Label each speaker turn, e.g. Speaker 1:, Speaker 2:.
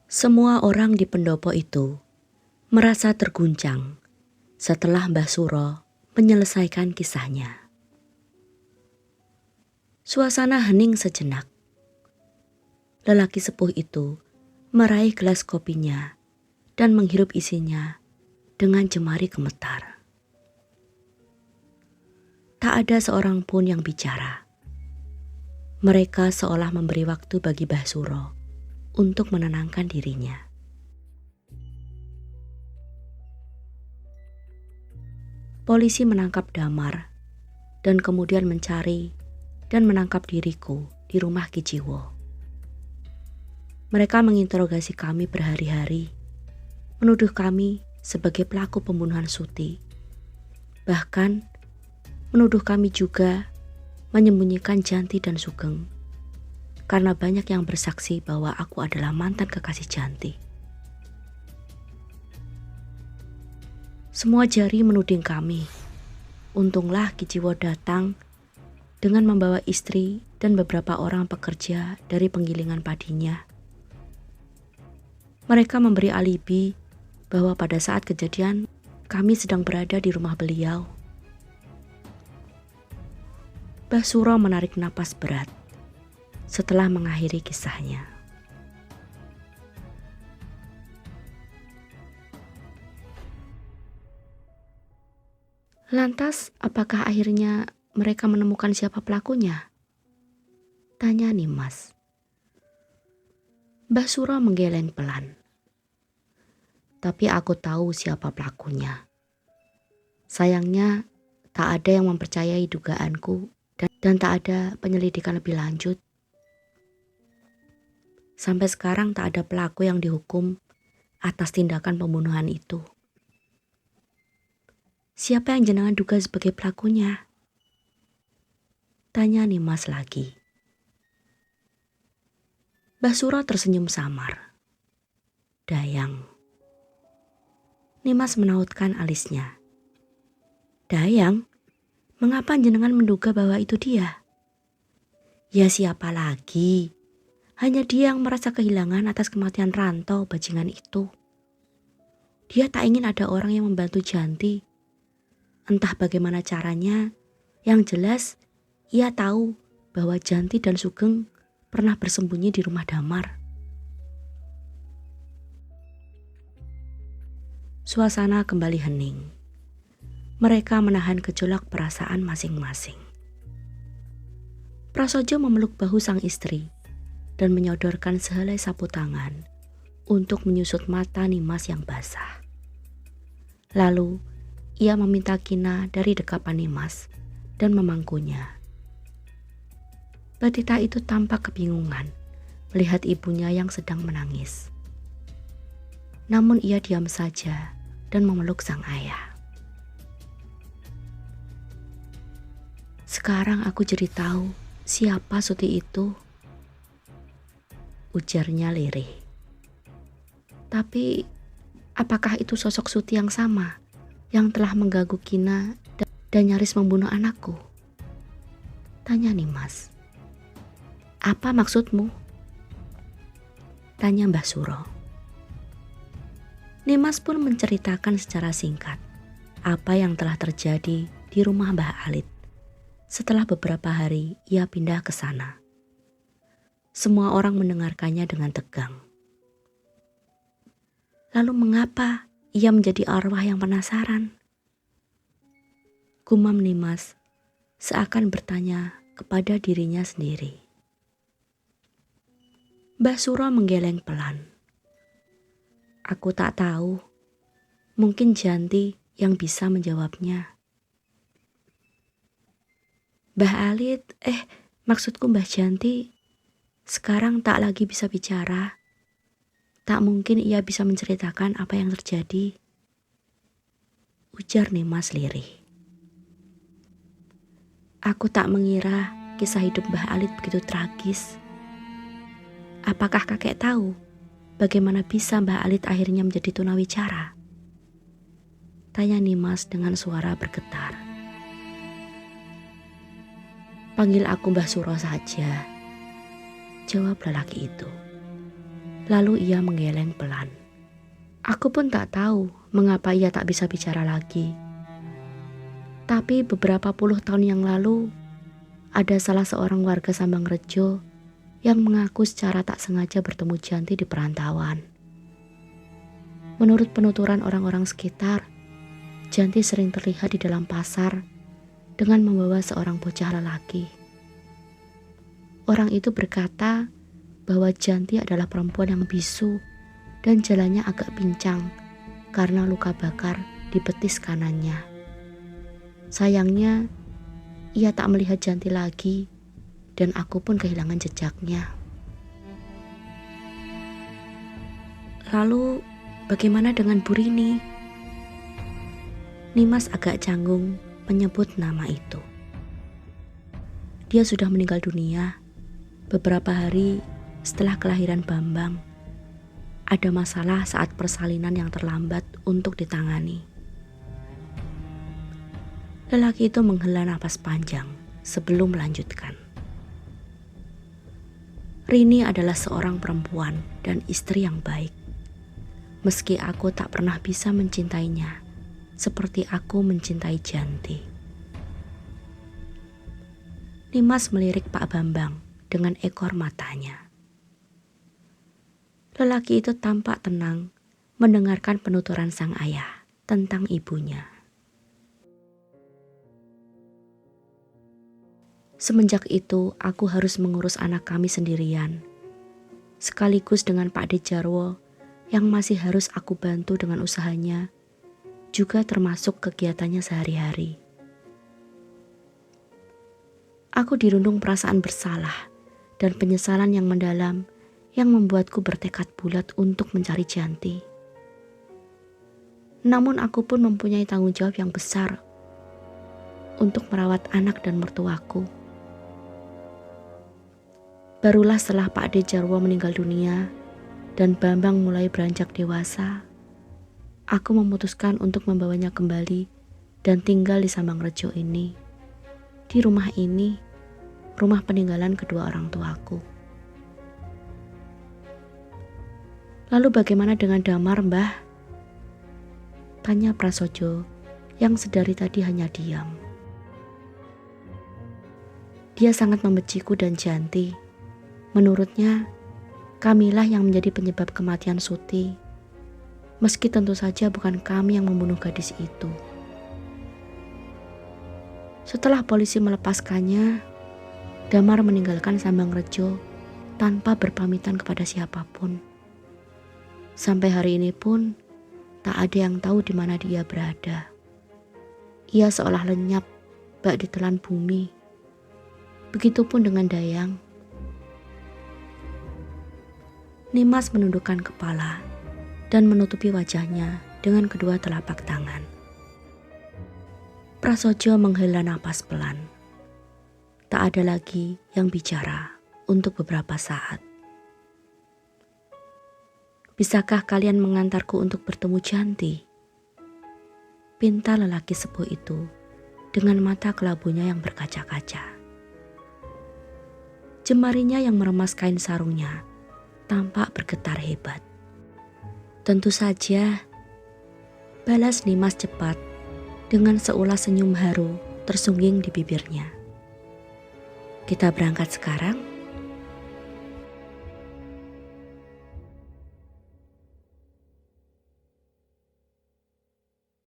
Speaker 1: Semua orang di pendopo itu merasa terguncang setelah Mbah Suro menyelesaikan kisahnya. Suasana hening sejenak. Lelaki sepuh itu meraih gelas kopinya dan menghirup isinya dengan jemari gemetar. Tak ada seorang pun yang bicara. Mereka seolah memberi waktu bagi Mbah Suro untuk menenangkan dirinya. Polisi menangkap Damar dan kemudian mencari dan menangkap diriku di rumah Ki Jiwo. Mereka menginterogasi kami berhari-hari, menuduh kami sebagai pelaku pembunuhan Suti. Bahkan menuduh kami juga menyembunyikan Janti dan Sugeng, karena banyak yang bersaksi bahwa aku adalah mantan kekasih Janti. Semua jari menuding kami. Untunglah Ki Jiwo datang dengan membawa istri dan beberapa orang pekerja dari penggilingan padinya. Mereka memberi alibi bahwa pada saat kejadian kami sedang berada di rumah beliau. Mbah Suro menarik napas berat setelah mengakhiri kisahnya. Lantas, apakah akhirnya mereka menemukan siapa pelakunya? Tanya Nimas. Mbah Suro menggeleng pelan. Tapi aku tahu siapa pelakunya. Sayangnya, tak ada yang mempercayai dugaanku dan tak ada penyelidikan lebih lanjut. Sampai sekarang tak ada pelaku yang dihukum atas tindakan pembunuhan itu. Siapa yang jenengan duga sebagai pelakunya? Tanya Nimas lagi. Mbah Suro tersenyum samar. Dayang. Nimas menautkan alisnya. Dayang? Mengapa jenengan menduga bahwa itu dia? Ya siapa lagi? Hanya dia yang merasa kehilangan atas kematian Ranto bajingan itu. Dia tak ingin ada orang yang membantu Janti. Entah bagaimana caranya, yang jelas ia tahu bahwa Janti dan Sugeng pernah bersembunyi di rumah Damar. Suasana kembali hening. Mereka menahan gejolak perasaan masing-masing. Prasojo memeluk bahu sang istri dan menyodorkan sehelai sapu tangan untuk menyusut mata Nimas yang basah. Lalu ia meminta kina dari dekapan Nimas dan memangkunya. Batita itu tampak kebingungan melihat ibunya yang sedang menangis. Namun ia diam saja dan memeluk sang ayah. Sekarang aku jadi tahu siapa Suti itu, ujarnya lirih. Tapi apakah itu sosok Suti yang sama yang telah mengganggu Kina dan nyaris membunuh anakku? Tanya Nimas. Apa maksudmu? Tanya Mbah Suro. Nimas pun menceritakan secara singkat apa yang telah terjadi di rumah Mbah Alit setelah beberapa hari ia pindah ke sana. Semua orang mendengarkannya dengan tegang. Lalu mengapa ia menjadi arwah yang penasaran? Gumam Nimas seakan bertanya kepada dirinya sendiri. Mbah Suro menggeleng pelan. Aku tak tahu, mungkin Janti yang bisa menjawabnya. Mbah Alit, maksudku Mbah Janti, sekarang tak lagi bisa bicara. Tak mungkin ia bisa menceritakan apa yang terjadi, ujar Nimas lirih. Aku tak mengira kisah hidup Mbah Alit begitu tragis. Apakah kakek tahu bagaimana bisa Mbah Alit akhirnya menjadi tunawicara? Tanya Nimas dengan suara bergetar. Panggil aku Mbah Suro saja, jawab lelaki itu. Lalu ia menggeleng pelan. Aku pun tak tahu mengapa ia tak bisa bicara lagi. Tapi beberapa puluh tahun yang lalu, ada salah seorang warga Sambangrejo yang mengaku secara tak sengaja bertemu Janti di perantauan. Menurut penuturan orang-orang sekitar, Janti sering terlihat di dalam pasar dengan membawa seorang bocah lelaki. Orang itu berkata bahwa Janti adalah perempuan yang bisu dan jalannya agak pincang karena luka bakar di betis kanannya. Sayangnya, ia tak melihat Janti lagi dan aku pun kehilangan jejaknya. Lalu, bagaimana dengan Bu Rini? Nimas agak canggung menyebut nama itu. Dia sudah meninggal dunia beberapa hari setelah kelahiran Bambang. Ada masalah saat persalinan yang terlambat untuk ditangani. Lelaki itu menghela napas panjang sebelum melanjutkan. Rini adalah seorang perempuan dan istri yang baik. Meski aku tak pernah bisa mencintainya seperti aku mencintai Janti. Nimas melirik Pak Bambang dengan ekor matanya. Lelaki itu tampak tenang mendengarkan penuturan sang ayah tentang ibunya. Semenjak itu, aku harus mengurus anak kami sendirian, sekaligus dengan Pak Dejarwo yang masih harus aku bantu dengan usahanya, juga termasuk kegiatannya sehari-hari. Aku dirundung perasaan bersalah dan penyesalan yang mendalam yang membuatku bertekad bulat untuk mencari Janti. Namun aku pun mempunyai tanggung jawab yang besar untuk merawat anak dan mertuaku. Barulah setelah Pak Dejarwo meninggal dunia dan Bambang mulai beranjak dewasa, aku memutuskan untuk membawanya kembali dan tinggal di Sambangrejo ini. Di rumah ini, rumah peninggalan kedua orang tuaku. Lalu bagaimana dengan Damar, Mbah? Tanya Prasojo yang sedari tadi hanya diam. Dia sangat membenciku dan Janti. Menurutnya, kamilah yang menjadi penyebab kematian Suti. Meski tentu saja bukan kami yang membunuh gadis itu. Setelah polisi melepaskannya, Damar meninggalkan Sambangrejo tanpa berpamitan kepada siapapun. Sampai hari ini pun tak ada yang tahu di mana dia berada. Ia seolah lenyap bak ditelan bumi. Begitupun dengan Dayang. Nimas menundukkan kepala dan menutupi wajahnya dengan kedua telapak tangan. Prasojo menghela napas pelan. Tak ada lagi yang bicara untuk beberapa saat. Bisakah kalian mengantarku untuk bertemu Janti? Pinta lelaki sepuh itu dengan mata kelabunya yang berkaca-kaca. Jemarinya yang meremas kain sarungnya tampak bergetar hebat. Tentu saja, balas Nimas cepat dengan seulas senyum haru tersungging di bibirnya. Kita berangkat sekarang?